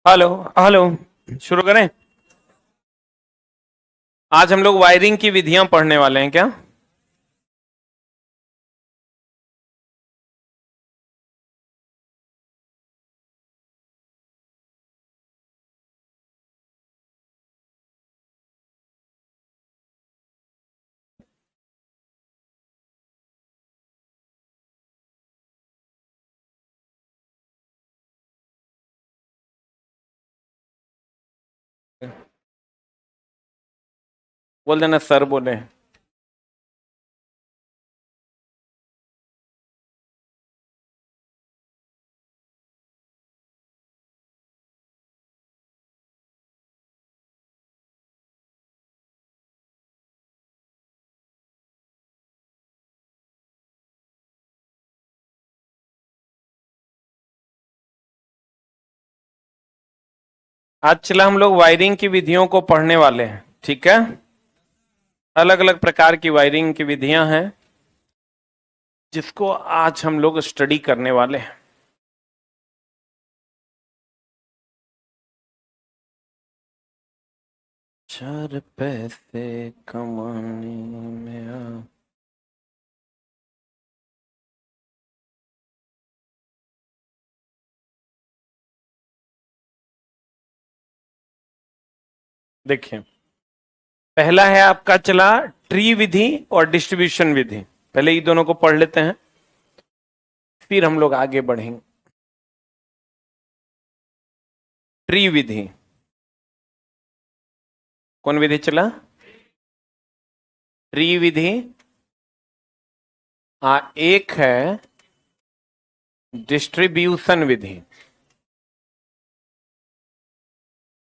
Hello. Hello. शुरू करें। आज हम लोग वायरिंग की विधियां पढ़ने वाले हैं क्या? बोल देना सर बोले। आज चला हम लोग वायरिंग की विधियों को पढ़ने वाले हैं, ठीक है। अलग अलग प्रकार की वायरिंग की विधियां हैं जिसको आज हम लोग स्टडी करने वाले हैं। चार पैसे कमाने में देखिए, पहला है आपका चला ट्री विधि और डिस्ट्रीब्यूशन विधि। पहले ये दोनों को पढ़ लेते हैं, फिर हम लोग आगे बढ़ेंगे। ट्री विधि, कौन विधि चला? ट्री विधि। हाँ, एक है डिस्ट्रीब्यूशन विधि।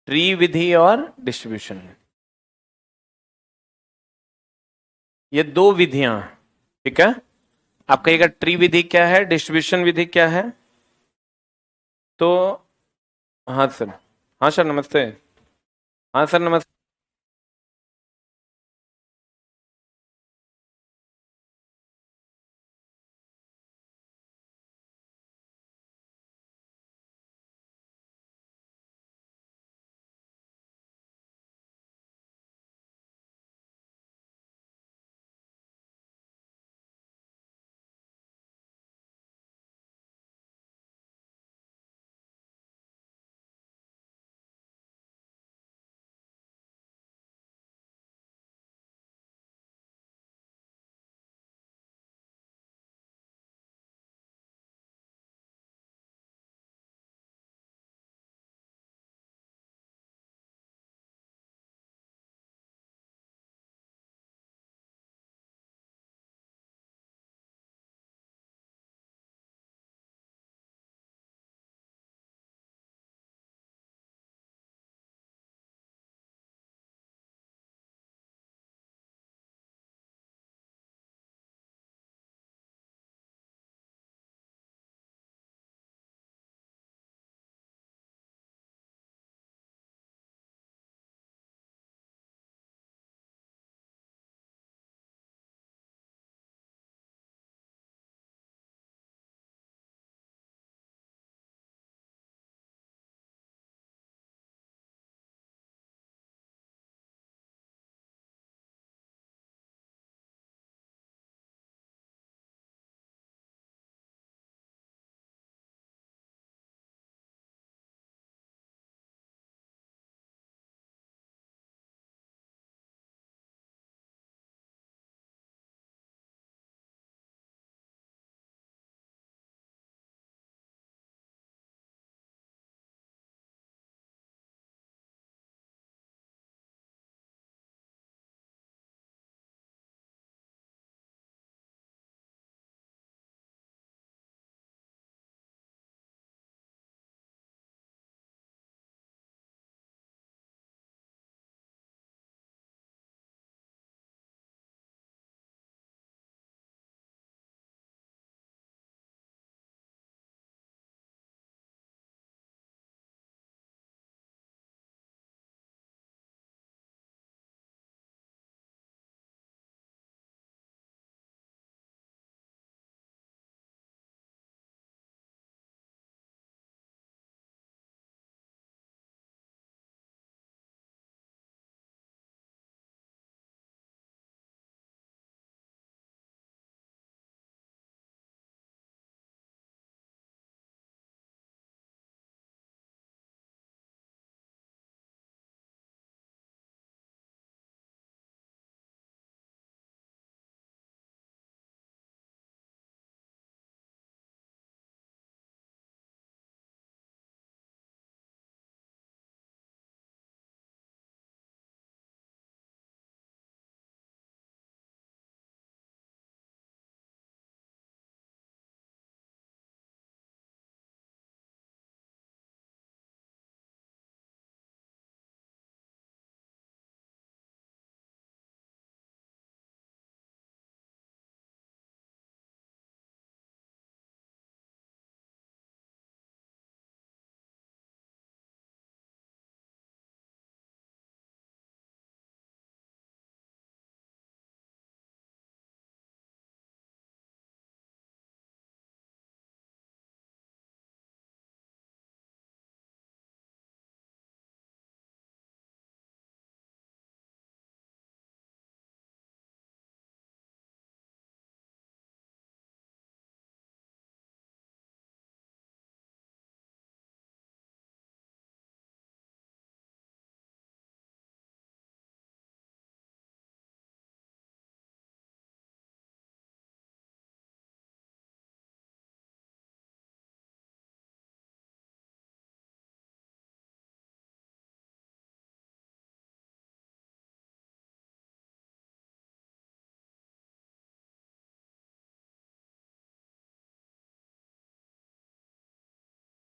ट्री विधि और डिस्ट्रीब्यूशन, ये दो विधियां हैं, ठीक है। आप कहिएगा ट्री विधि क्या है, डिस्ट्रीब्यूशन विधि क्या है। तो हाँ सर। हाँ सर नमस्ते। हाँ सर नमस्ते।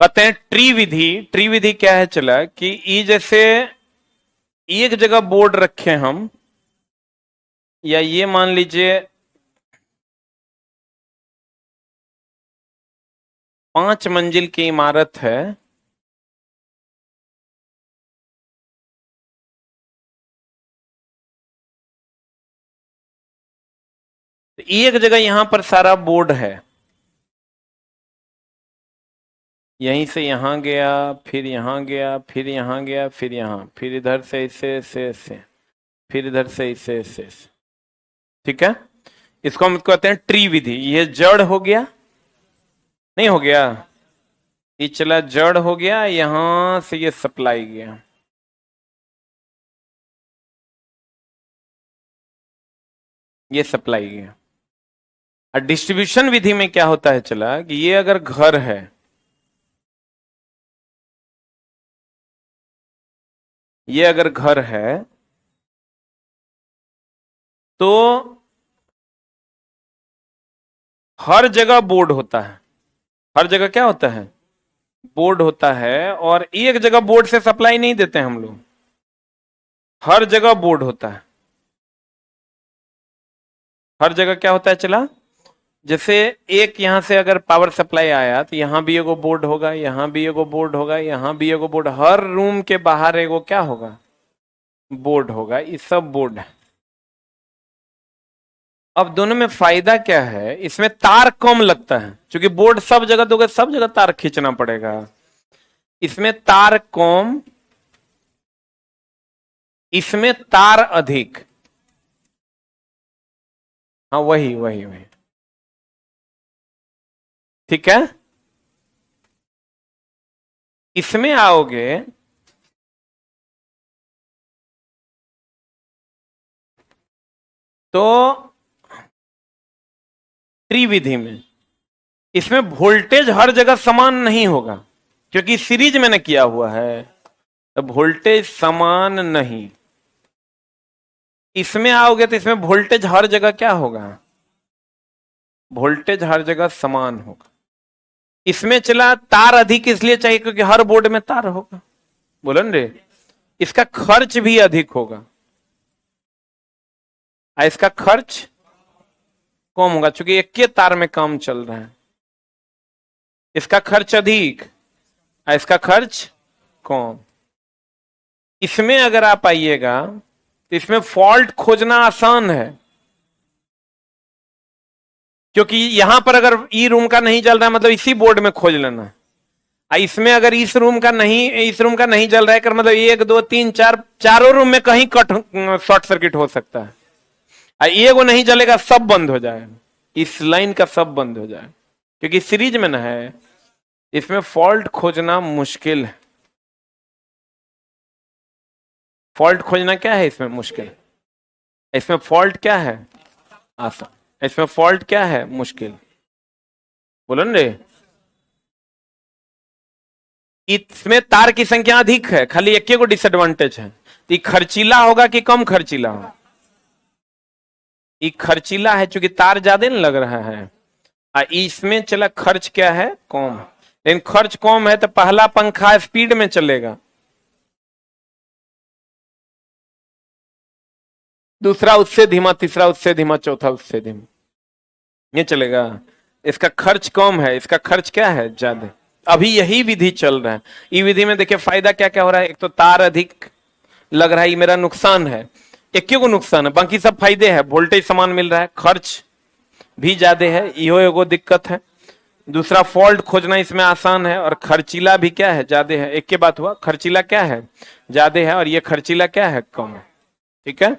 कहते हैं ट्री विधि। ट्री विधि क्या है चला कि ये जैसे एक जगह बोर्ड रखे हम, या ये मान लीजिए 5 मंजिल की इमारत है, तो एक जगह यहां पर सारा बोर्ड है, यहीं से यहां गया, फिर यहां गया, फिर यहां गया, फिर यहां, फिर इधर से इसे से, फिर इधर से इसे। ठीक है, इसको हम कहते हैं ट्री विधि। ये जड़ हो गया, नहीं हो गया, ये चला जड़ हो गया, यहां से ये सप्लाई गया, ये सप्लाई गया। और डिस्ट्रीब्यूशन विधि में क्या होता है चला कि ये अगर घर है, ये अगर घर है तो हर जगह बोर्ड होता है। हर जगह क्या होता है? बोर्ड होता है। और एक जगह बोर्ड से सप्लाई नहीं देते हम लोग, हर जगह बोर्ड होता है। हर जगह क्या होता है चला, जैसे एक यहां से अगर पावर सप्लाई आया तो यहां भी एगो बोर्ड होगा, यहां भी एगो बोर्ड होगा, यहां भी एगो बोर्ड, हर रूम के बाहर एगो क्या होगा? बोर्ड होगा। ये सब बोर्ड है। अब दोनों में फायदा क्या है? इसमें तार कम लगता है, क्योंकि बोर्ड सब जगह दोगे, सब जगह तार खींचना पड़ेगा। इसमें तार कम, इसमें तार अधिक। हाँ, वही वही वही, ठीक है। इसमें आओगे तो त्रिविधि में, इसमें वोल्टेज हर जगह समान नहीं होगा, क्योंकि सीरीज मैंने किया हुआ है, तो वोल्टेज समान नहीं। इसमें आओगे तो इसमें वोल्टेज हर जगह क्या होगा? वोल्टेज हर जगह समान होगा। इसमें चला तार अधिक इसलिए चाहिए क्योंकि हर बोर्ड में तार होगा, बोलो न रे। इसका खर्च भी अधिक होगा, इसका खर्च कम होगा, क्योंकि एक के तार में काम चल रहा है। इसका खर्च अधिक, इसका खर्च कम। इसमें अगर आप आइएगा तो इसमें फॉल्ट खोजना आसान है, क्योंकि यहां पर अगर ई रूम का नहीं जल रहा है मतलब इसी बोर्ड में खोज लेना। इसमें अगर इस रूम का नहीं जल रहा है कर मतलब 1 2 3 4 चारों रूम में कहीं कट शॉर्ट सर्किट हो सकता है। ये वो नहीं जलेगा, सब बंद हो जाएगा, इस लाइन का सब बंद हो जाए, क्योंकि सीरीज में ना है। इसमें फॉल्ट खोजना मुश्किल है। फॉल्ट खोजना क्या है इसमें? मुश्किल। इसमें फॉल्ट क्या है? आसान। इसमें फॉल्ट क्या है? मुश्किल। बोलो न रे। इसमें तार की संख्या अधिक है, खाली एक को डिसएडवांटेज है। तो खर्चीला होगा कि कम खर्चीला होगा? ये खर्चीला है, क्योंकि तार ज्यादा नहीं लग रहा है। इसमें चला खर्च क्या है? कम। लेकिन खर्च कम है तो पहला पंखा स्पीड में चलेगा, दूसरा उससे धीमा, तीसरा उससे धीमा, चौथा उससे धीमा, ये चलेगा। इसका खर्च कम है, इसका खर्च क्या है? ज्यादा। अभी यही विधि चल रहा है। ये विधि में देखिए फायदा क्या क्या हो रहा है। एक तो तार अधिक लग रहा है, ये मेरा नुकसान है। एक को नुकसान है, बाकी सब फायदे हैं। वोल्टेज समान मिल रहा है, खर्च भी ज्यादा है, यो एगो दिक्कत है। दूसरा फॉल्ट खोजना इसमें आसान है, और खर्चीला भी क्या है? ज्यादा है। एक के बात हुआ, खर्चीला क्या है? ज्यादा है, और ये खर्चीला क्या है? कम है। ठीक है।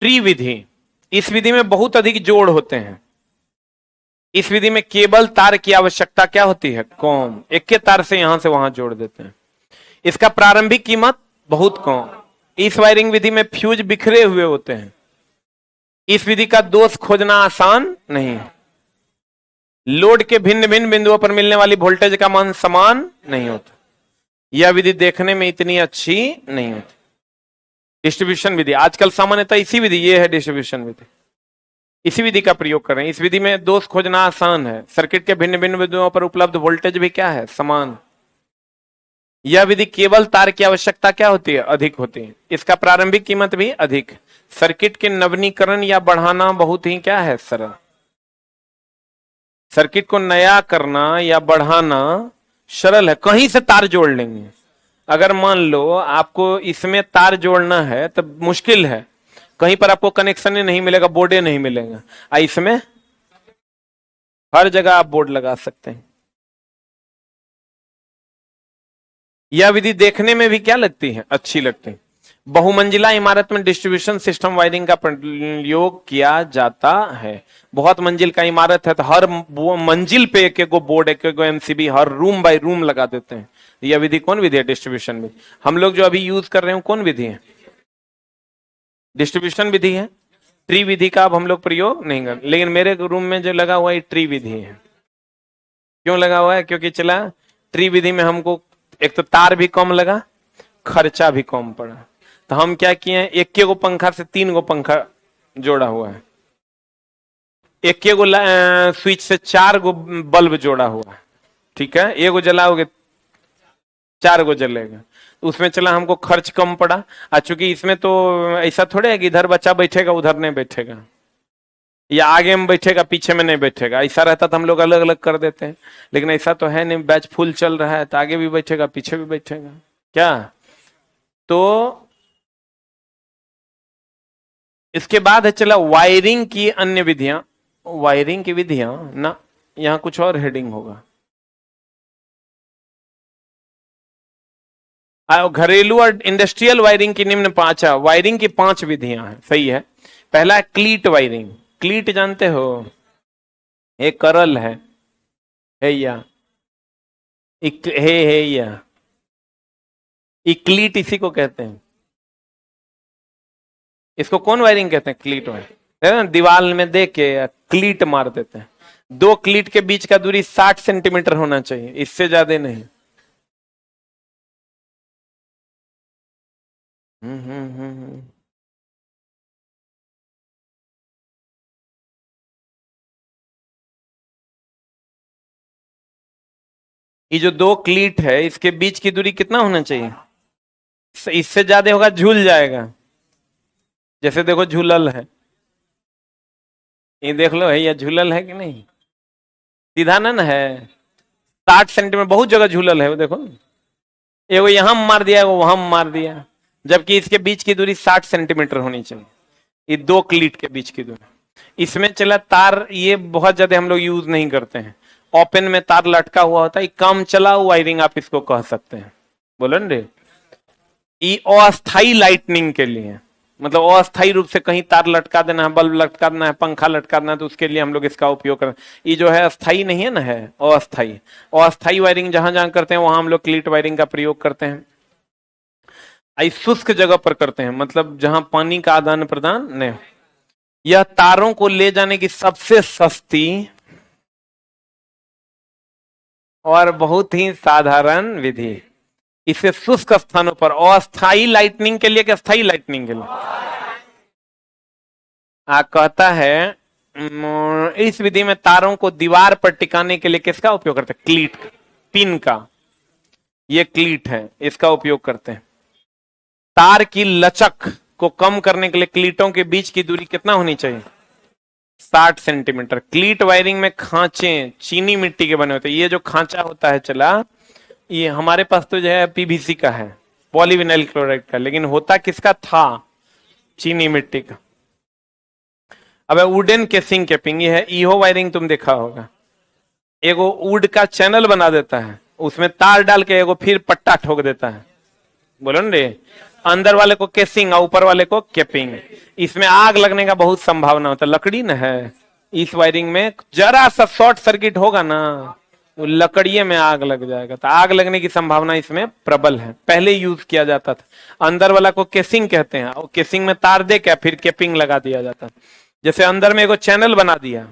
ट्री विधि, इस विधि में बहुत अधिक जोड़ होते हैं। इस विधि में केबल तार की आवश्यकता क्या होती है? कम। एक के तार से यहां से वहां जोड़ देते हैं। इसका प्रारंभिक कीमत बहुत कम। इस वायरिंग विधि में फ्यूज बिखरे हुए होते हैं। इस विधि का दोष खोजना आसान नहीं है। लोड के भिन्न भिन्न बिंदुओं पर मिलने वाली वोल्टेज का मान समान नहीं होता। यह विधि देखने में इतनी अच्छी नहीं होती। डिस्ट्रीब्यूशन विधि आजकल सामान्यतः इसी विधि, ये है डिस्ट्रीब्यूशन विधि। इसी विधि का प्रयोग कर रहे हैं। इस विधि में दोष खोजना आसान है। सर्किट के भिन्न भिन्न बिंदुओं पर उपलब्ध वोल्टेज भी क्या है, समान। यह विधि केवल तार की आवश्यकता क्या होती है, अधिक होती है। इसका प्रारंभिक कीमत भी अधिक। सर्किट के नवीनीकरण या बढ़ाना बहुत ही क्या है, सरल। सर्किट को नया करना या बढ़ाना सरल है। कहीं से तार जोड़ लेंगे। अगर मान लो आपको इसमें तार जोड़ना है तो मुश्किल है, कहीं पर आपको कनेक्शन ही नहीं मिलेगा, बोर्डे नहीं मिलेगा। इसमें हर जगह आप बोर्ड लगा सकते हैं। यह विधि देखने में भी क्या लगती है, अच्छी लगती है। बहुमंजिला इमारत में डिस्ट्रीब्यूशन सिस्टम वायरिंग का प्रयोग किया जाता है। बहुत मंजिल का इमारत है तो हर मंजिल पे एक एक बोर्ड, एक एक एमसीबी, हर रूम बाय रूम लगा देते हैं। यह विधि कौन विधि है, डिस्ट्रीब्यूशन विधि। हम लोग जो अभी यूज कर रहे हैं कौन विधि है, डिस्ट्रीब्यूशन विधि है। ट्री विधि का अब हम लोग प्रयोग नहीं कर, लेकिन मेरे रूम में जो लगा हुआ है ट्री विधि है। क्यों लगा हुआ है, क्योंकि चला ट्री विधि में हमको एक तो तार भी कम लगा, खर्चा भी कम पड़ा। तो हम क्या किए हैं, एक गो पंखा से 3 गो पंखा जोड़ा हुआ है, एक गो स्विच से 4 गो बल्ब जोड़ा हुआ है। ठीक है, एगो जलाओगे 4 गो जलेगा। उसमें चला हमको खर्च कम पड़ा। चूंकि इसमें तो ऐसा थोड़े है कि इधर बच्चा बैठेगा उधर नहीं बैठेगा, या आगे में बैठेगा पीछे में नहीं बैठेगा। ऐसा रहता तो हम लोग अलग अलग कर देते हैं, लेकिन ऐसा तो है नहीं। बैच फुल चल रहा है तो आगे भी बैठेगा पीछे भी बैठेगा क्या। तो इसके बाद है चला वायरिंग की अन्य विधियां। वायरिंग की विधियां ना, यहां कुछ और हेडिंग होगा। घरेलू और इंडस्ट्रियल वायरिंग की निम्न 5 वायरिंग की 5 विधियां हैं, सही है। पहला है क्लीट वायरिंग। क्लीट जानते हो, एक करल है या है या क्लीट इसी को कहते हैं। इसको कौन वायरिंग कहते हैं, क्लीट वायरिंग। दीवार में दे के क्लीट मार देते हैं। 2 क्लीट के बीच का दूरी 60 सेंटीमीटर होना चाहिए, इससे ज्यादा नहीं। ये जो 2 क्लीट है इसके बीच की दूरी कितना होना चाहिए, इससे ज्यादा होगा झूल जाएगा। जैसे देखो झूलल है, ये देख लो है, या झूलल है कि नहीं, सीधा ना है। 60 सेंटीमीटर बहुत जगह झूलल है, वो देखो एगो यहां मार दिया, एगो वहां मार दिया, जबकि इसके बीच की दूरी 60 सेंटीमीटर होनी चाहिए। ये 2 क्लीट के बीच की दूरी। इसमें चला तार, ये बहुत ज्यादा हम लोग यूज नहीं करते हैं। ओपन में तार लटका हुआ होता है, काम चला वायरिंग आप इसको कह सकते हैं। बोलो न रे, ये अस्थाई लाइटनिंग के लिए, मतलब अस्थाई रूप से कहीं तार लटका देना है, बल्ब लटका देना है, पंखा लटका देना है, तो उसके लिए हम लोग इसका उपयोग करें। ये जो है अस्थाई नहीं है ना, है अस्थाई। अस्थाई वायरिंग जहां जहां करते हैं वहां हम लोग क्लीट वायरिंग का प्रयोग करते हैं। शुष्क जगह पर करते हैं, मतलब जहां पानी का आदान प्रदान नहीं। यह तारों को ले जाने की सबसे सस्ती और बहुत ही साधारण विधि। इसे शुष्क स्थानों पर अस्थाई लाइटनिंग के लिए, अस्थाई लाइटनिंग के लिए कहता है। इस विधि में तारों को दीवार पर टिकाने के लिए किसका उपयोग करते हैं, क्लीट, पिन का। ये क्लीट है, इसका उपयोग करते हैं। तार की लचक को कम करने के लिए क्लीटों के बीच की दूरी कितना होनी चाहिए, 60 सेंटीमीटर। क्लीट वायरिंग में खांचे चीनी मिट्टी के बने होते हैं। ये जो खांचा होता है चला, ये हमारे पास तो जो है पीवीसी का है, पॉलीविनाइल क्लोराइड का, लेकिन होता किसका था, चीनी मिट्टी का। अब वुडन केसिंग कैपिंग, ये है ईहो वायरिंग, तुम देखा होगा। एगो वुड का चैनल बना देता है, उसमें तार डाल के एगो फिर पट्टा ठोक देता है। बोलो न रे, अंदर वाले को केसिंग और ऊपर वाले को कैपिंग। इसमें आग लगने का बहुत संभावना होता है, लकड़ी न है। इस वायरिंग में जरा सा शॉर्ट सर्किट होगा ना, वो लकड़िए में आग लग जाएगा। तो आग लगने की संभावना इसमें प्रबल है। पहले यूज किया जाता था। अंदर वाला को केसिंग कहते हैं, और केसिंग में तार दे के फिर कैपिंग लगा दिया जाता है। जैसे अंदर में एगो चैनल बना दिया,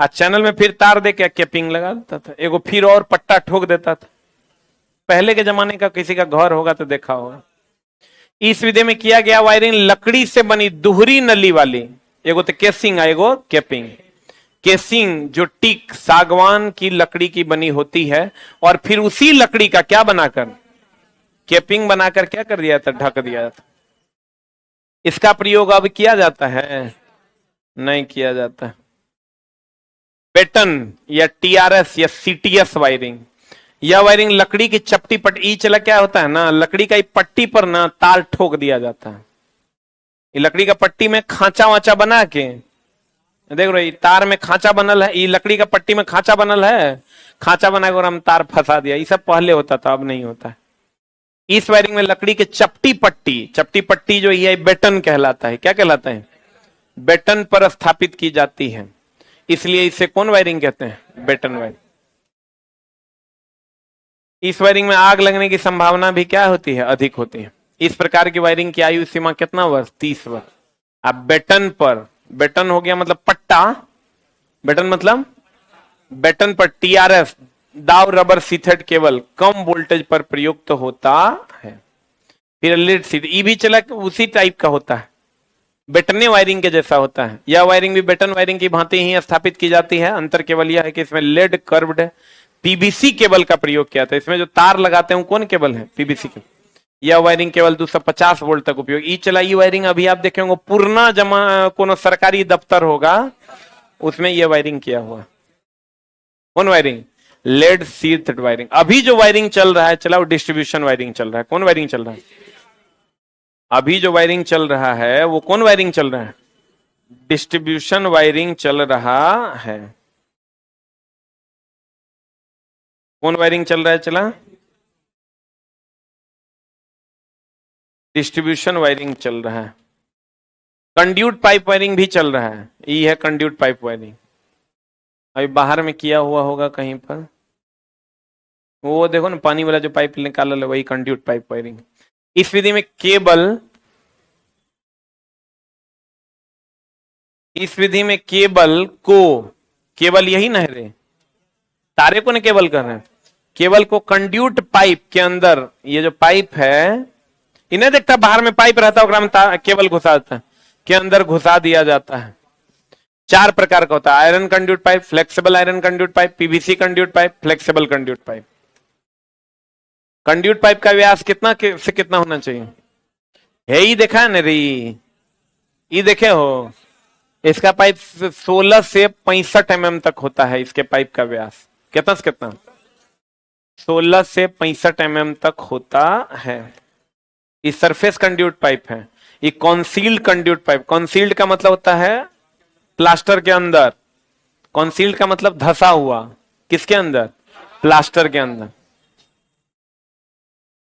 चैनल में फिर तार दे के कैपिंग लगा देता था, एगो फिर और पट्टा ठोक देता था। पहले के जमाने का किसी का घर होगा तो देखा होगा। इस विधि में किया गया वायरिंग लकड़ी से बनी दोहरी नली वाली, एगो तो केसिंग है, एगो केपिंग। केसिंग जो टीक सागवान की लकड़ी की बनी होती है, और फिर उसी लकड़ी का क्या बनाकर, केपिंग बनाकर क्या कर दिया था, ढक दिया जाता। इसका प्रयोग अब किया जाता है, नहीं किया जाता। बेटन या टीआरएस या सीटीएस वायरिंग, यह वायरिंग लकड़ी की चपटी पट्टी, ई चला क्या होता है ना, लकड़ी का पट्टी पर ना तार ठोक दिया जाता है। ये लकड़ी का पट्टी में खांचा वाचा बना के, देख रहे तार में खांचा बनल है, ये लकड़ी का पट्टी में खांचा बनल है, खांचा बना कर हम तार फंसा दिया। ये सब पहले होता था, अब नहीं होता है। इस वायरिंग में लकड़ी के चपटी पट्टी जो ये बेटन कहलाता है, क्या कहलाता है, बेटन पर स्थापित की जाती है, इसलिए इसे कौन वायरिंग कहते हैं, बेटन वायरिंग। इस वायरिंग में आग लगने की संभावना भी क्या होती है, अधिक होती है। इस प्रकार की वायरिंग की आयु सीमा कितना वर्ष, 30 वर्ष। अब बेटन पर, बेटन हो गया मतलब पट्टा, बेटन मतलब बेटन पर टीआरएफ दाव रबर सीथेड केबल कम वोल्टेज पर प्रयुक्त होता है। फिर लीड सीट, ई भी चला उसी टाइप का होता है, बेटने वायरिंग के जैसा होता है। यह वायरिंग भी बेटन वायरिंग की भांति ही स्थापित की जाती है। अंतर केवल यह है कि इसमें लेड कर्व्ड पीवीसी केबल का प्रयोग किया था। इसमें जो तार लगाते हैं कौन केबल है, पीवीसी केबल। यह वायरिंग केवल 250 वोल्ट तक उपयोग। ई चला ई वायरिंग अभी आप देखेंगे पूर्णा जमा कोनो सरकारी दफ्तर होगा उसमें यह वायरिंग किया हुआ। कौन वायरिंग, लेड शीथ वायरिंग। अभी जो वायरिंग चल रहा है, चला वो डिस्ट्रीब्यूशन वायरिंग चल रहा है। कौन वायरिंग चल रहा है, अभी जो वायरिंग चल रहा है वो कौन वायरिंग चल रहा है, डिस्ट्रीब्यूशन वायरिंग चल रहा है। कौन वायरिंग चल रहा है, चला डिस्ट्रीब्यूशन वायरिंग चल रहा है। कंड्यूट पाइप वायरिंग भी चल रहा है, ये है कंड्यूट पाइप वायरिंग। अभी बाहर में किया हुआ होगा कहीं पर, वो देखो ना पानी वाला जो पाइप निकाला है, वही कंड्यूट पाइप वायरिंग। इस विधि में केबल, इस विधि में केबल को, केबल यही ना है रे, तारे को ना केबल कर रहे हैं, केबल को कंड्यूट पाइप के अंदर, ये जो पाइप है इन्हें देखता बाहर में पाइप रहता है, केबल घुसा देता है, के अंदर घुसा दिया जाता है। 4 प्रकार का होता है, iron conduit pipe, flexible iron conduit pipe, PVC conduit pipe, flexible conduit pipe. Conduit pipe का व्यास कितना से कितना होना चाहिए, है ही देखा है ना री, ये देखे हो, इसका पाइप 16 से 65 mm तक होता है। इसके पाइप का व्यास कितना से कितना, 16 से 65 mm तक होता है। ये सरफेस कंड्यूट पाइप है। ये कॉन्सील्ड कंड्यूट पाइप, कॉन्सील्ड का मतलब होता है प्लास्टर के अंदर, कॉन्सील्ड का मतलब धसा हुआ, किसके अंदर, प्लास्टर के अंदर।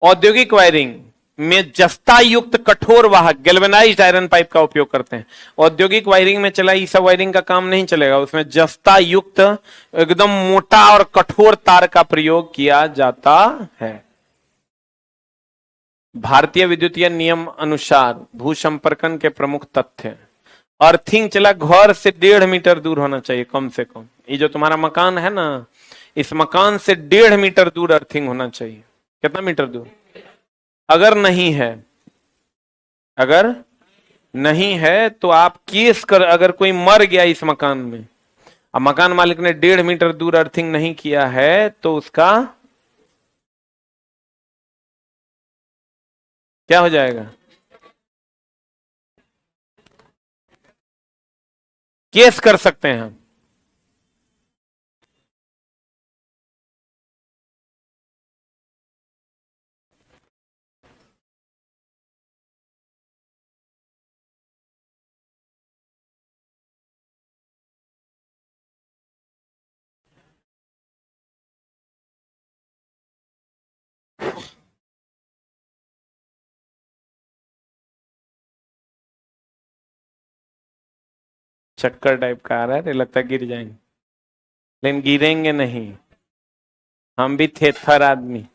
औद्योगिक वायरिंग में जस्ता युक्त कठोर वाहक गैल्वेनाइज्ड आयरन पाइप का उपयोग करते हैं। औद्योगिक वायरिंग में चला ये सब वायरिंग का काम नहीं चलेगा, उसमें जस्ता युक्त एकदम मोटा और कठोर तार का प्रयोग किया जाता है। भारतीय विद्युतीय नियम अनुसार भू संपर्कन के प्रमुख तथ्य, अर्थिंग चला घर से 1.5 मीटर दूर होना चाहिए कम से कम। ये जो तुम्हारा मकान है ना, इस मकान से 1.5 मीटर दूर अर्थिंग होना चाहिए। कितना मीटर दूर, अगर नहीं है, अगर नहीं है तो आप केस कर, अगर कोई मर गया इस मकान में, अब मकान मालिक ने 1.5 मीटर दूर अर्थिंग नहीं किया है, तो उसका क्या हो जाएगा, केस कर सकते हैं हम। चक्कर टाइप का आ रहा है, लगता है गिर जाएंगे, लेकिन गिरेंगे नहीं, हम भी थेथर आदमी।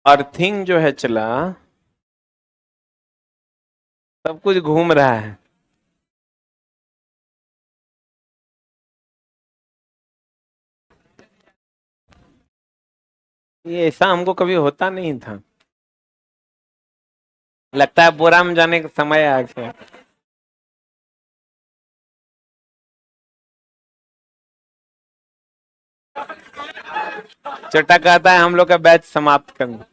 अर्थिंग जो है चला, सब कुछ घूम रहा है। ये ऐसा हमको कभी होता नहीं था। लगता है बोरा में जाने का समय आ गया। चटा कहता है हम लोग का बैच समाप्त करना।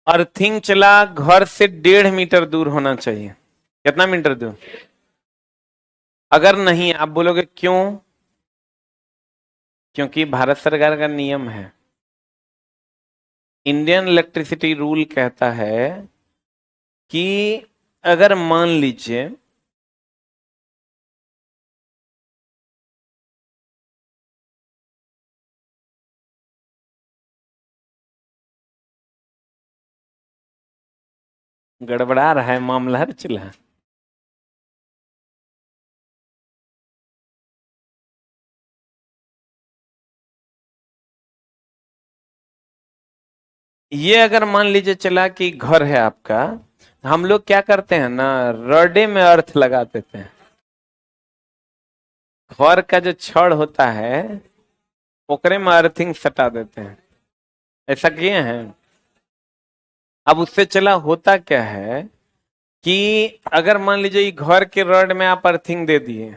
अर्थिंग चला घर से 1.5 मीटर दूर होना चाहिए। कितना मीटर दूर? अगर नहीं, आप बोलोगे क्यों? क्योंकि भारत सरकार का नियम है, इंडियन इलेक्ट्रिसिटी रूल कहता है कि अगर मान लीजिए गड़बड़ा रहा है मामला चला। ये अगर मान लीजिए चला कि घर है आपका, हम लोग क्या करते हैं ना, रडे में अर्थ लगा देते हैं। घर का जो छड़ होता है ओकरे में अर्थिंग सटा देते हैं। ऐसा किए हैं? अब उससे चला होता क्या है कि अगर मान लीजिए घर के रड में आप अर्थिंग दे दिए,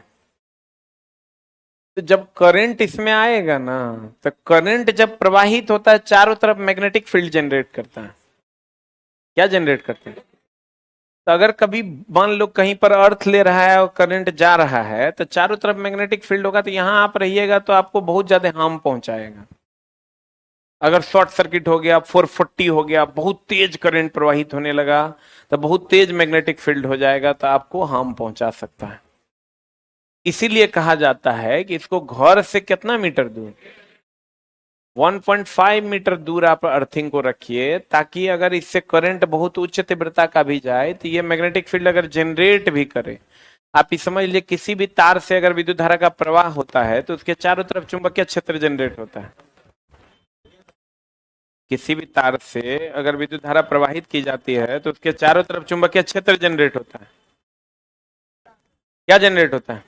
तो जब करंट इसमें आएगा ना, तो करंट जब प्रवाहित होता है चारों तरफ मैग्नेटिक फील्ड जनरेट करता है। क्या जनरेट करता है? तो अगर कभी मान लो कहीं पर अर्थ ले रहा है और करंट जा रहा है, तो चारों तरफ मैग्नेटिक फील्ड होगा, तो यहां आप रहिएगा तो आपको बहुत ज्यादा हार्म पहुंचाएगा। अगर शॉर्ट सर्किट हो गया, 440 हो गया, बहुत तेज करंट प्रवाहित होने लगा, तो बहुत तेज मैग्नेटिक फील्ड हो जाएगा, तो आपको हार्म पहुंचा सकता है। इसीलिए कहा जाता है कि इसको घर से कितना मीटर दूर, 1.5 मीटर दूर आप अर्थिंग को रखिए, ताकि अगर इससे करंट बहुत उच्च तीव्रता का भी जाए तो ये मैग्नेटिक फील्ड अगर जनरेट भी करे। आप ये समझ लीजिए किसी भी तार से अगर विद्युत धारा का प्रवाह होता है तो उसके चारों तरफ चुंबकीय क्षेत्र जनरेट होता है। किसी भी तार से अगर विद्युत धारा प्रवाहित की जाती है तो उसके चारों तरफ चुंबकीय क्षेत्र जनरेट होता है। क्या जनरेट होता है?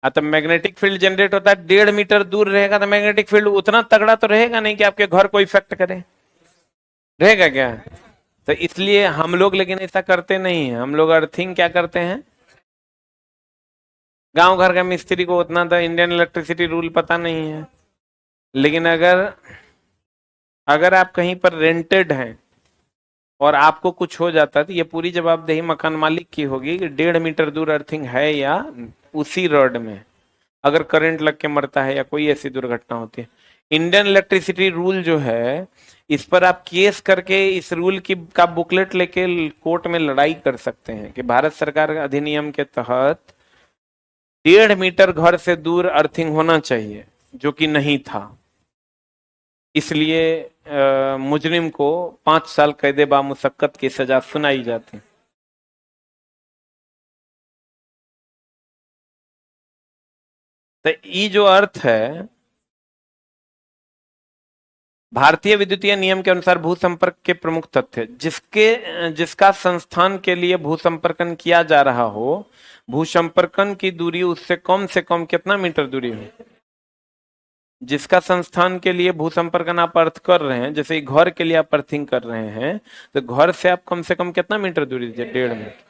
हाँ, तो मैग्नेटिक फील्ड जनरेट होता है। 1.5 मीटर दूर रहेगा तो मैग्नेटिक फील्ड उतना तगड़ा तो रहेगा नहीं कि आपके घर को इफेक्ट करे। रहेगा क्या? तो इसलिए हम लोग लेकिन ऐसा करते नहीं है। हम लोग अर्थिंग क्या करते हैं, गांव घर का मिस्त्री को उतना तो इंडियन इलेक्ट्रिसिटी रूल पता नहीं है, लेकिन अगर अगर आप कहीं पर रेंटेड हैं और आपको कुछ हो जाता है तो ये पूरी जवाबदेही मकान मालिक की होगी कि 1.5 मीटर दूर अर्थिंग है या उसी रॉड में अगर करंट लग के मरता है या कोई ऐसी दुर्घटना होती है। इंडियन इलेक्ट्रिसिटी रूल जो है, इस पर आप केस करके इस रूल की का बुकलेट लेके कोर्ट में लड़ाई कर सकते हैं कि भारत सरकार अधिनियम के तहत 1.5 मीटर घर से दूर अर्थिंग होना चाहिए, जो कि नहीं था। इसलिए मुजरिम को 5 साल कैद बामुशक्कत की सजा सुनाई जाती। तो ये जो अर्थ है, भारतीय विद्युतीय नियम के अनुसार भू संपर्क के प्रमुख तथ्य, जिसका संस्थान के लिए भू संपर्कन किया जा रहा हो, भू संपर्कन की दूरी उससे कम से कम कितना मीटर दूरी हो। जिसका संस्थान के लिए भू संपर्कन आप अर्थ कर रहे हैं, जैसे घर के लिए आप अर्थिंग कर रहे हैं, तो घर से आप कम से कम कितना मीटर दूरी दीजिए? 1.5 मीटर।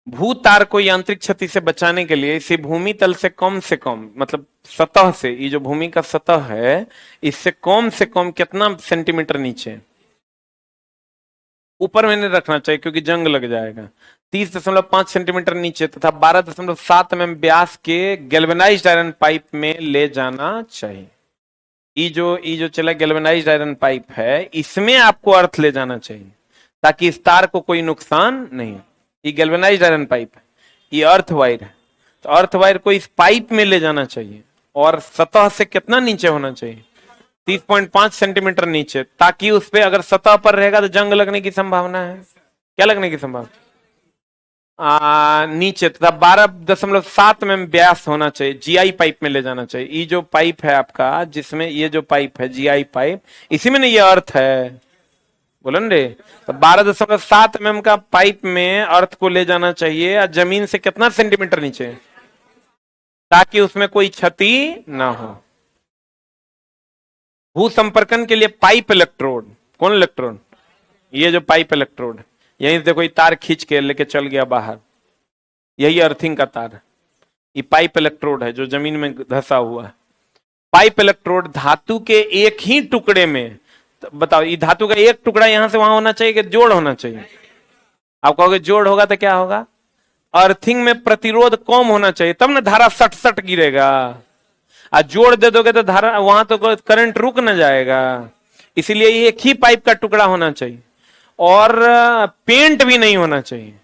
भू तार को यांत्रिक क्षति से बचाने के लिए इसे भूमि तल से कम मतलब सतह से, ये जो भूमि का सतह है इससे कम से कम कितना सेंटीमीटर नीचे, ऊपर में नहीं रखना चाहिए क्योंकि जंग लग जाएगा, 30.5 सेंटीमीटर नीचे तथा 12.7 mm व्यास के गैल्वेनाइज्ड आयरन पाइप में ले जाना चाहिए। ये जो चला गैल्वेनाइज्ड आयरन पाइप है इसमें आपको अर्थ ले जाना चाहिए ताकि इस तार को कोई नुकसान नहीं हो। ये गैल्वेनाइज्ड आयरन पाइप है, ये अर्थ वायर है, तो अर्थ वायर को इस पाइप में ले जाना चाहिए और सतह से कितना नीचे होना चाहिए, 30.5 सेंटीमीटर नीचे, ताकि उस पे अगर सतह पर रहेगा तो जंग लगने की संभावना है। क्या लगने की संभावना? नीचे तथा 12.7 mm व्यास होना चाहिए, जीआई पाइप में ले जाना चाहिए। ये जो पाइप है आपका, जिसमें ये जो पाइप है जीआई पाइप, इसी में ना ये अर्थ है, बोलो रे, तो 12.7 mm का पाइप में अर्थ को ले जाना चाहिए, जमीन से कितना सेंटीमीटर नीचे, ताकि उसमें कोई क्षति ना हो। भू संपर्कन के लिए पाइप इलेक्ट्रोड, कौन इलेक्ट्रोड? ये जो पाइप इलेक्ट्रोड, यहीं से कोई तार खींच के लेके चल गया बाहर, यही अर्थिंग का तार, ये पाइप इलेक्ट्रोड है जो जमीन में धंसा हुआ है। पाइप इलेक्ट्रोड धातु के एक ही टुकड़े में, तो बताओ ये धातु का एक टुकड़ा यहां से वहां होना चाहिए कि जोड़ होना चाहिए? आप कहोगे जोड़ होगा तो क्या होगा, अर्थिंग में प्रतिरोध कम होना चाहिए, तब ना धारा सट सट गिरेगा। और जोड़ दे दोगे तो धारा वहां तो करंट रुक ना जाएगा, इसीलिए एक ही पाइप का टुकड़ा होना चाहिए। और पेंट भी नहीं होना चाहिए,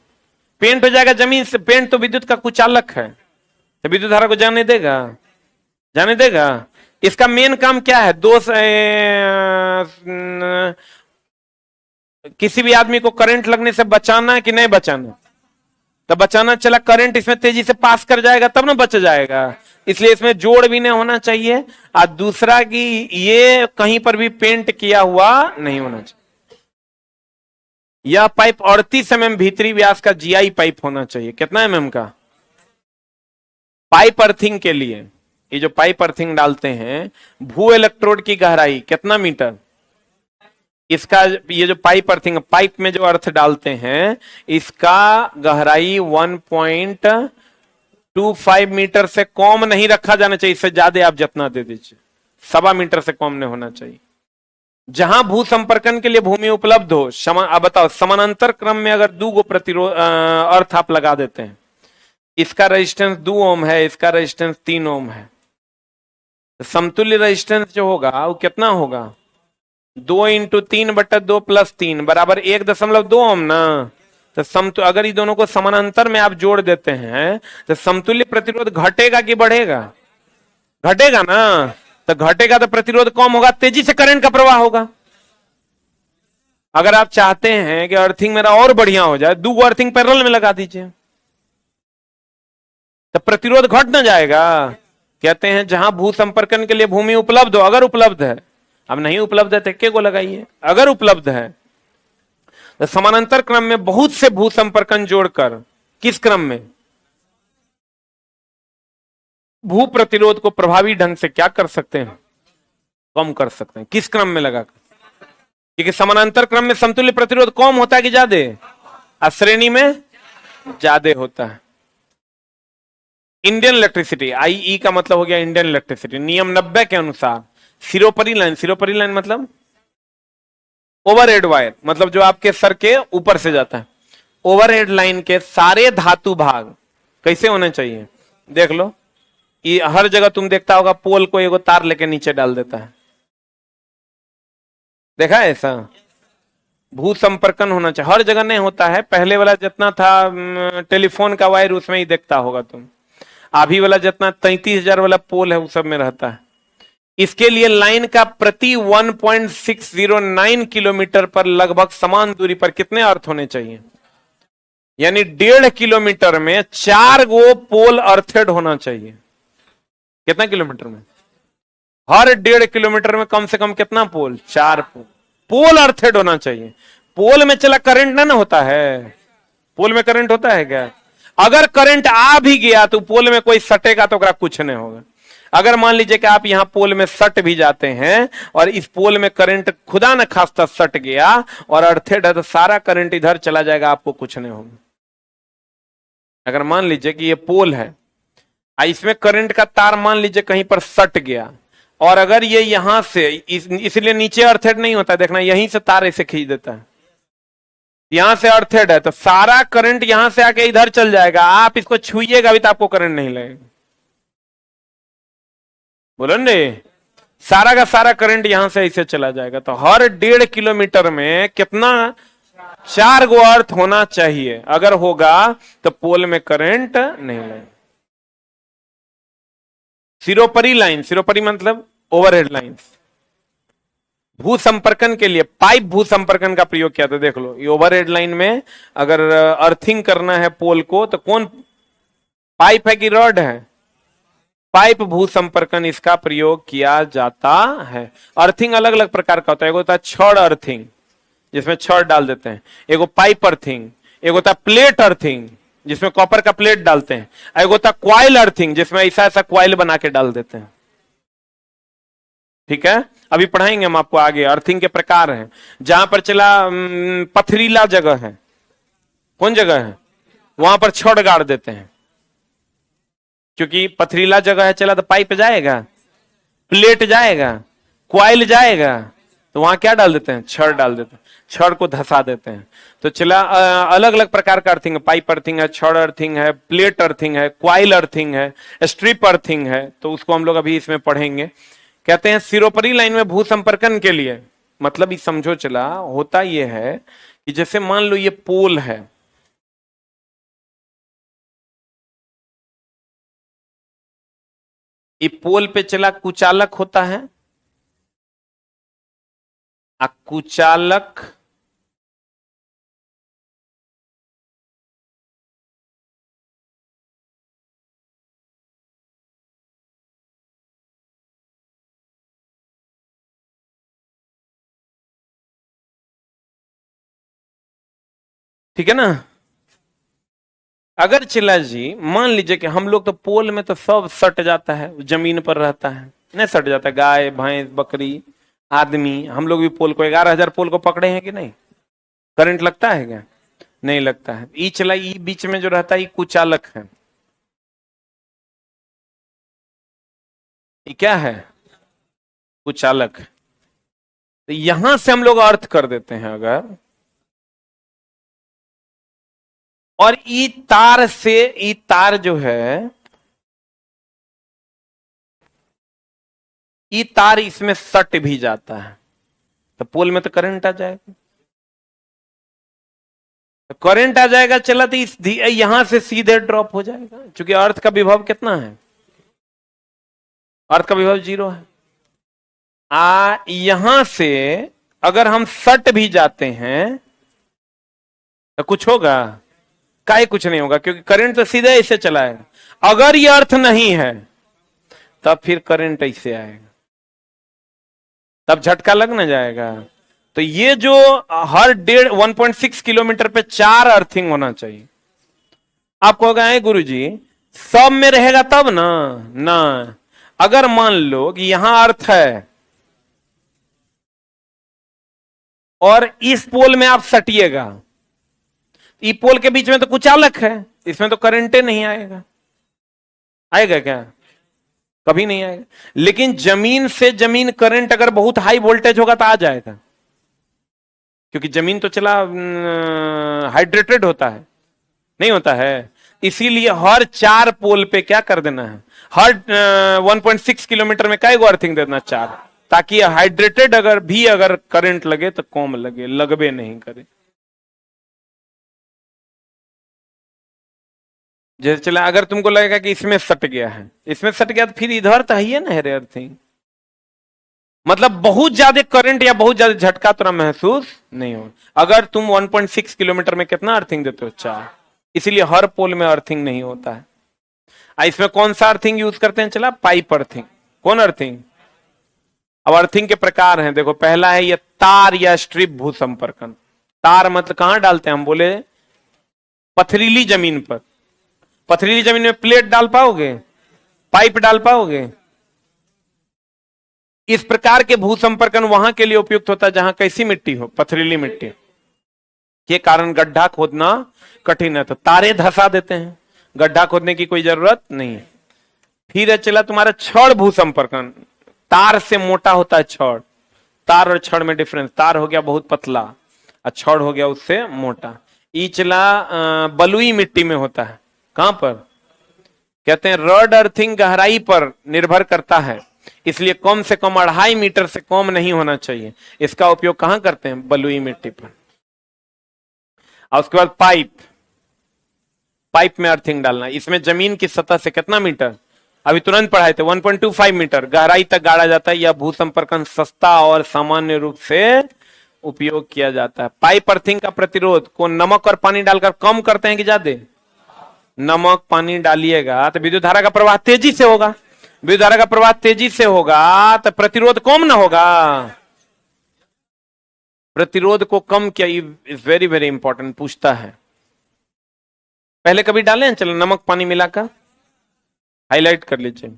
पेंट हो जाएगा जमीन से, पेंट तो विद्युत का कुचालक है, तो विद्युत धारा को जाने देगा? जाने देगा? इसका मेन काम क्या है? किसी भी आदमी को करंट लगने से बचाना कि नहीं बचाना? तो बचाना, चला करंट इसमें तेजी से पास कर जाएगा तब ना बच जाएगा, इसलिए इसमें जोड़ भी नहीं होना चाहिए। और दूसरा कि ये कहीं पर भी पेंट किया हुआ नहीं होना चाहिए। यह पाइप 38 mm भीतरी व्यास का जीआई पाइप होना चाहिए। कितना mm का? पाइप अर्थिंग के लिए, ये जो पाइप अर्थिंग डालते हैं, भू इलेक्ट्रोड की गहराई कितना मीटर? इसका, ये जो पाइप अर्थिंग, पाइप में जो अर्थ डालते हैं, इसका गहराई 1.25 मीटर से कम नहीं रखा जाना चाहिए, इससे ज्यादा आप जितना दे दीजिए, 1.25 मीटर से कम नहीं होना चाहिए। जहां भू संपर्कन के लिए भूमि उपलब्ध हो, अब बताओ समानांतर क्रम में अगर 2 प्रतिरोध अर्थ आप लगा देते हैं, इसका रेजिस्टेंस 2 ओम है, इसका रेजिस्टेंस 3 ओम है, तो समतुल्य रेजिस्टेंस जो होगा वो कितना होगा? 2 × 3/2 + 3 बराबर 1.2 ओम ना। तो अगर ये दोनों को समानांतर में आप जोड़ देते हैं तो समतुल्य प्रतिरोध घटेगा कि बढ़ेगा? घटेगा ना। तो घटेगा तो प्रतिरोध कम होगा, तेजी से करंट का प्रवाह होगा। अगर आप चाहते हैं कि अर्थिंग मेरा और बढ़िया हो जाए, 2 अर्थिंग पैरेलल में लगा दीजिए, तो प्रतिरोध घट ना जाएगा। कहते हैं जहां भू संपर्कन के लिए भूमि उपलब्ध हो, अगर उपलब्ध है, अब नहीं उपलब्ध है तो एक को लगाइए, अगर उपलब्ध है तो समानांतर क्रम में बहुत से भू संपर्कन जोड़कर, किस क्रम में? भू प्रतिरोध को प्रभावी ढंग से क्या कर सकते हैं? कम कर सकते हैं। किस क्रम में लगाकर? क्योंकि समानांतर क्रम में समतुल्य प्रतिरोध कम होता है कि ज्यादा? और श्रेणी में ज्यादा होता है। इंडियन इलेक्ट्रिसिटी, आईई का मतलब हो गया इंडियन इलेक्ट्रिसिटी, नियम 90 के अनुसार सिरोपरी लाइन मतलब ओवरहेड वायर, मतलब जो आपके सर के ऊपर से जाता है, ओवरहेड लाइन के सारे धातु भाग कैसे होने चाहिए? देख लो, ये हर जगह तुम देखता होगा, पोल को एगो तार लेके नीचे डाल देता है, देखा है ऐसा? भू संपर्कन होना चाहिए, हर जगह नहीं होता है। पहले वाला जितना था टेलीफोन का वायर, उसमें ही देखता होगा तुम। अभी वाला जितना 33,000 वाला पोल है, वो सब में रहता है। इसके लिए लाइन का प्रति 1.609 किलोमीटर पर लगभग समान दूरी पर कितने अर्थ होने चाहिए? यानी 1.5 किलोमीटर में 4 गो पोल अर्थेड होना चाहिए। कितना किलोमीटर में? हर 1.5 किलोमीटर में कम से कम कितना पोल? 4 पोल अर्थेड होना चाहिए। पोल में चला करंट ना होता है, पोल में करंट होता है क्या? अगर करंट आ भी गया तो पोल में कोई सटेगा तो कुछ नहीं होगा। अगर मान लीजिए कि आप यहां पोल में सट भी जाते हैं और इस पोल में करंट खुदा न खास्ता सट गया और अर्थेड है, तो सारा करंट इधर चला जाएगा, आपको कुछ नहीं होगा। अगर मान लीजिए कि ये पोल है, इसमें करंट का तार मान लीजिए कहीं पर सट गया, और अगर ये यहां से इसलिए नीचे अर्थेड नहीं होता, देखना यहीं से तार ऐसे खींच देता है, यहां से अर्थेड है, तो सारा करंट यहां से आके इधर चल जाएगा, आप इसको छुइएगा भी तो आपको करंट नहीं लगेगा। बोलो ने, सारा का सारा करंट यहां से ऐसे चला जाएगा। तो हर 1.5 किलोमीटर में कितना, 4 गो अर्थ होना चाहिए, अगर होगा तो पोल में करंट नहीं लगेगा। सिरोपरी लाइन, सिरोपरी मतलब ओवरहेड लाइंस, भू संपर्कन के लिए पाइप भू संपर्कन का प्रयोग किया था। देख लो, ये ओवरहेड लाइन में अगर अर्थिंग करना है पोल को, तो कौन पाइप है कि रॉड है? पाइप भू संपर्कन, इसका प्रयोग किया जाता है। अर्थिंग अलग अलग प्रकार का होता है, एक होता है छड़ अर्थिंग जिसमें छड़ डाल देते हैं, एक वो पाइप अर्थिंग, एक होता है प्लेट अर्थिंग जिसमें कॉपर का प्लेट डालते हैं, एक होता है क्वाइल अर्थिंग जिसमें ऐसा ऐसा क्वाइल बना के डाल देते हैं। ठीक है, अभी पढ़ाएंगे हम आपको आगे। अर्थिंग के प्रकार हैं। जहां पर चला पथरीला जगह है, कौन जगह है, वहां पर छड़ गाड़ देते हैं, क्योंकि पथरीला जगह है, चला तो पाइप जाएगा, प्लेट जाएगा, क्वाइल जाएगा, तो वहां क्या डाल देते हैं, छड़ डाल देते हैं, छड़ को धसा देते हैं। तो चला अलग अलग प्रकार का अर्थिंग है, पाइप अर्थिंग है, छड़ अर्थिंग है, प्लेट अर्थिंग है, क्वाइल अर्थिंग है, स्ट्रिप अर्थिंग है, तो उसको हम लोग अभी इसमें पढ़ेंगे। कहते हैं सिरोपरी लाइन में भू संपर्कन के लिए, मतलब ये समझो चला होता यह है कि जैसे मान लो ये पोल है, ये पोल पे चला कुचालक होता है, कुचालक ठीक है ना। अगर चला जी मान लीजिए कि हम लोग तो पोल में तो सब सट जाता है, जमीन पर रहता है, नहीं सट जाता है, गाय भैंस बकरी आदमी, हम लोग भी पोल को 11,000 पोल को पकड़े हैं कि नहीं, करंट लगता है क्या, नहीं लगता है। ई चला, ई बीच में जो रहता है ये कुचालक है, ये क्या है, कुचालक। तो यहां से हम लोग अर्थ कर देते हैं अगर, और ई तार से, ई तार जो है, ई तार इसमें सट भी जाता है, तो पोल में तो करंट आ जाएगा, तो करंट आ जाएगा चला, तो इस यहां से सीधे ड्रॉप हो जाएगा, क्योंकि अर्थ का विभव कितना है, अर्थ का विभव 0 है। यहां से अगर हम सट भी जाते हैं तो कुछ होगा, काहे कुछ नहीं होगा, क्योंकि करंट तो सीधे ऐसे चलाएगा। अगर ये अर्थ नहीं है तब फिर करंट ऐसे आएगा, तब झटका लग ना जाएगा। तो ये जो हर 1.6 किलोमीटर पे 4 अर्थिंग होना चाहिए। आपको होगा गुरुजी सब में रहेगा तब ना, ना अगर मान लो कि यहां अर्थ है और इस पोल में आप सटिएगा, ई पोल के बीच में तो कुचालक है, इसमें तो करंटे नहीं आएगा, आएगा क्या, कभी नहीं आएगा। लेकिन जमीन से जमीन करंट अगर बहुत हाई वोल्टेज होगा तो आ जाएगा, क्योंकि जमीन तो चला हाइड्रेटेड होता है, नहीं होता है। इसीलिए हर 4 पोल पे क्या कर देना है, हर 1.6 किलोमीटर में काय गो अर्थिंग देना, 4, ताकि हाइड्रेटेड अगर करंट लगे तो कम लगे, लगबे नहीं करे। जैसे चला अगर तुमको लगेगा कि इसमें सट गया है, इसमें सट गया, तो फिर इधर तो है ना है अर्थिंग, मतलब बहुत ज्यादा करंट या बहुत ज्यादा झटका तुरा महसूस नहीं हो। अगर तुम 1.6 किलोमीटर में कितना अर्थिंग देते हो, 4, इसीलिए हर पोल में अर्थिंग नहीं होता है। इसमें कौन सा अर्थिंग यूज करते हैं, चला पाइप अर्थिंग। कौन अर्थिंग, अब अर्थिंग के प्रकार हैं, देखो पहला है ये तार या स्ट्रिप भू संपर्कन। तार मतलब कहां डालते हैं, हम बोले पथरीली जमीन पर, पथरीली जमीन में प्लेट डाल पाओगे, पाइप डाल पाओगे। इस प्रकार के भू संपर्कन वहां के लिए उपयुक्त होता है जहां कैसी मिट्टी हो, पथरीली मिट्टी के कारण गड्ढा खोदना कठिन है, तो तारे धसा देते हैं, गड्ढा खोदने की कोई जरूरत नहीं है। फिर है चला तुम्हारा छड़ भूसंपर्कन। तार से मोटा होता है छड़। तार और छड़ में डिफरेंस, तार हो गया बहुत पतला और छड़ हो गया उससे मोटा। ई चला बलुई मिट्टी में होता है। कहां पर? कहते हैं रॉड अर्थिंग गहराई पर निर्भर करता है, इसलिए कम से कम 2.5 मीटर से कम नहीं होना चाहिए। इसका उपयोग कहां करते हैं? बलुई मिट्टी पर। और उसके बाद पाइप, पाइप में अर्थिंग डालना। इसमें जमीन की सतह से कितना मीटर? अभी तुरंत पढ़ाए थे 1.25 मीटर गहराई तक गाड़ा जाता है। यह भूसंपर्कन सस्ता और सामान्य रूप से उपयोग किया जाता है। पाइप अर्थिंग का प्रतिरोध को नमक और पानी डालकर कम करते हैं कि ज्यादा? नमक पानी डालिएगा तो विद्युत धारा का प्रवाह तेजी से होगा। विद्युत धारा का प्रवाह तेजी से होगा तो प्रतिरोध कम ना होगा। प्रतिरोध को कम किया, इज वेरी वेरी इंपॉर्टेंट, पूछता है। पहले कभी डाले हैं? चलो नमक पानी मिलाकर हाईलाइट कर लीजिए।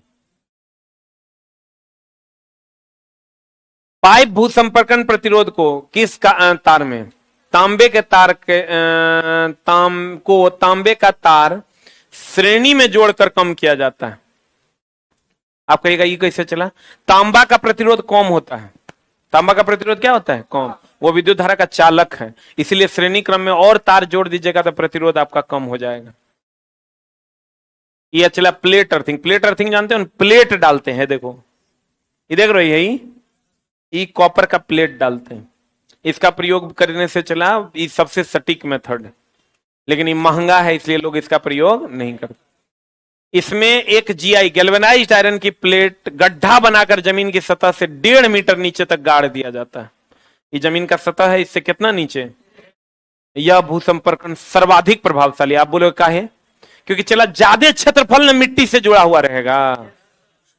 पाइप भूसंपर्कन प्रतिरोध को किस तार में? तांबे के तार के तांबे का तार श्रेणी में जोड़कर कम किया जाता है। आप कहिएगा ये कैसे चला? तांबा का प्रतिरोध कम होता है। तांबा का प्रतिरोध क्या होता है? कम। वो विद्युत धारा का चालक है, इसलिए श्रेणी क्रम में और तार जोड़ दीजिएगा तो प्रतिरोध आपका कम हो जाएगा। ये चला प्लेट अर्थिंग। प्लेट अर्थिंग जानते हो? प्लेट डालते हैं, देखो ये देख रही है, ये कॉपर का प्लेट डालते हैं। इसका प्रयोग करने से चला ये सबसे सटीक मेथड, लेकिन ये महंगा है इसलिए लोग इसका प्रयोग नहीं करते। इसमें एक जीआई गैल्वेनाइज्ड आयरन की प्लेट गड्ढा बनाकर जमीन की सतह से 1.5 मीटर नीचे तक गाड़ दिया जाता है। ये जमीन का सतह है, इससे कितना नीचे? यह भूसंपर्कन सर्वाधिक प्रभावशाली। आप बोलोगे काहे? क्योंकि चला ज्यादा क्षेत्रफल न मिट्टी से जुड़ा हुआ रहेगा,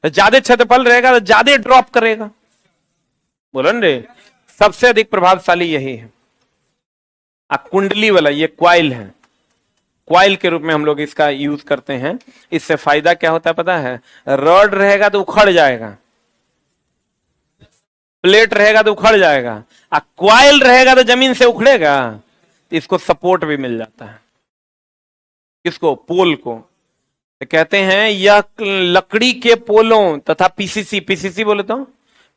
तो ज्यादा क्षेत्रफल रहेगा तो ज्यादा ड्रॉप करेगा। बोलो न रे, सबसे अधिक प्रभावशाली यही है। कुंडली वाला ये क्वाइल है, क्वाइल के रूप में हम लोग इसका यूज करते हैं। इससे फायदा क्या होता है पता है? रॉड रहेगा तो उखड़ जाएगा, प्लेट रहेगा तो उखड़ जाएगा, क्वाइल रहेगा तो जमीन से उखड़ेगा। इसको सपोर्ट भी मिल जाता है। किसको? पोल को। तो कहते हैं यह लकड़ी के पोलों तथा पीसीसी, पीसीसी बोले तो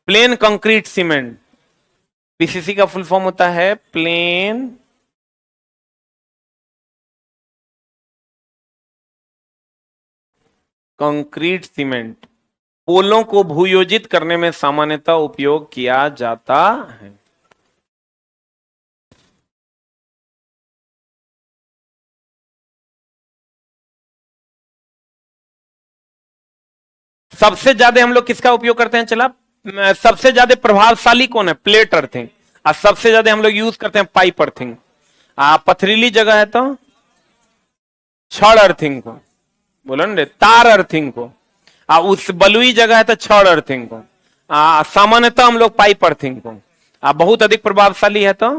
प्लेन कंक्रीट सीमेंट। पीसीसी का फुल फॉर्म होता है प्लेन कंक्रीट सीमेंट। पोलों को भूयोजित करने में सामान्यतः उपयोग किया जाता है। सबसे ज्यादा हम लोग किसका उपयोग करते हैं? चला सबसे ज्यादा प्रभावशाली कौन है? Plate earthing. और सबसे ज्यादा हम लोग यूज करते हैं पाइप अर्थिंग। पथरीली जगह है तो छड़ अर्थिंग को, बोलो ना, तार अर्थिंग को। उस बलुई जगह है तो छड़ अर्थिंग को। सामान्यतः हम लोग पाइप अर्थिंग को। बहुत अधिक प्रभावशाली है तो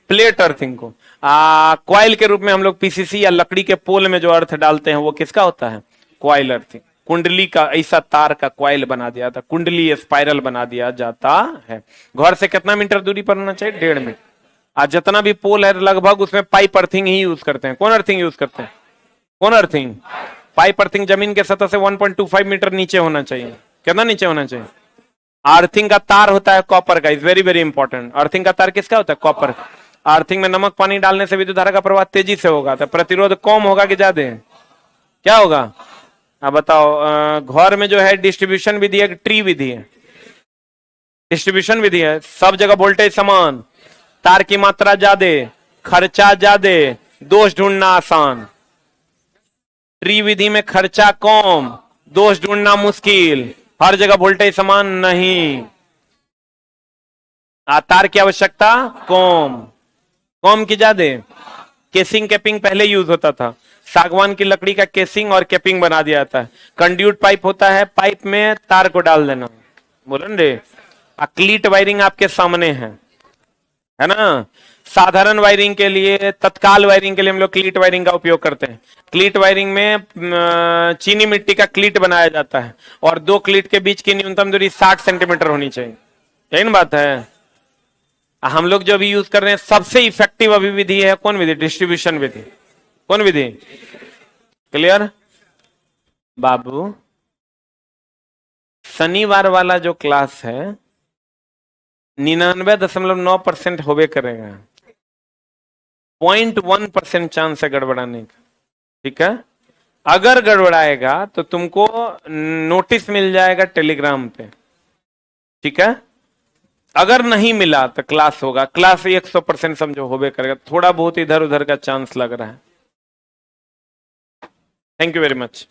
प्लेट अर्थिंग को। क्वाइल के रूप में हम लोग पीसीसी या लकड़ी के पोल में जो अर्थ डालते हैं वो किसका होता है? Coil earthing. कुंडली का ऐसा तार का क्वाइल बना दिया था, कुंडली स्पाइरल बना दिया जाता है। घर से कितना मीटर दूरी पर होना चाहिए? 1.5 मीटर। आज जितना भी पोल है लगभग उसमें पाइप अर्थिंग ही यूज करते हैं। कौन अर्थिंग यूज करते हैं? कौन अर्थिंग? पाइप अर्थिंग जमीन के सतह से 1.25 मीटर नीचे होना चाहिए। कितना नीचे होना चाहिए? अर्थिंग का तार होता है कॉपर का, is very very important. Earthing का तार किसका होता है? कॉपर। अर्थिंग में नमक पानी डालने से विद्युत धारा का प्रवाह तेजी से होगा, तो प्रतिरोध कम होगा कि ज्यादा? क्या होगा? अब बताओ। घर में जो है डिस्ट्रीब्यूशन विधि है, ट्री विधि है? डिस्ट्रीब्यूशन विधि है, सब जगह वोल्टेज समान, तार की मात्रा ज्यादा, खर्चा ज्यादा, दोष ढूंढना आसान। ट्री विधि में खर्चा कम, दोष ढूंढना मुश्किल, हर जगह वोल्टेज समान नहीं, तार की आवश्यकता कम। कम की ज्यादा? केसिंग कैपिंग पहले यूज होता था, सागवान की लकड़ी का केसिंग और कैपिंग बना दिया जाता है। कंड्यूट पाइप होता है, पाइप में तार को डाल देना। बोलो न रे, क्लीट वायरिंग आपके सामने है ना? साधारण वायरिंग के लिए, तत्काल वायरिंग के लिए हम लोग क्लीट वायरिंग का उपयोग करते हैं। क्लीट वायरिंग में चीनी मिट्टी का क्लीट बनाया जाता है और दो क्लीट के बीच की न्यूनतम दूरी 60 सेंटीमीटर होनी चाहिए। यही ना बात है? हम लोग जो अभी यूज कर रहे हैं सबसे इफेक्टिव अभी विधि है कौन विधि? डिस्ट्रीब्यूशन विधि। कौन विधि? क्लियर? बाबू शनिवार वाला जो क्लास है 99.9% होबे करेगा, 0.1% चांस है गड़बड़ाने का। ठीक है, अगर गड़बड़ाएगा तो तुमको नोटिस मिल जाएगा टेलीग्राम पे। ठीक है, अगर नहीं मिला तो क्लास होगा, क्लास 100% समझो होबे करेगा, थोड़ा बहुत इधर उधर का चांस लग रहा है। Thank you very much.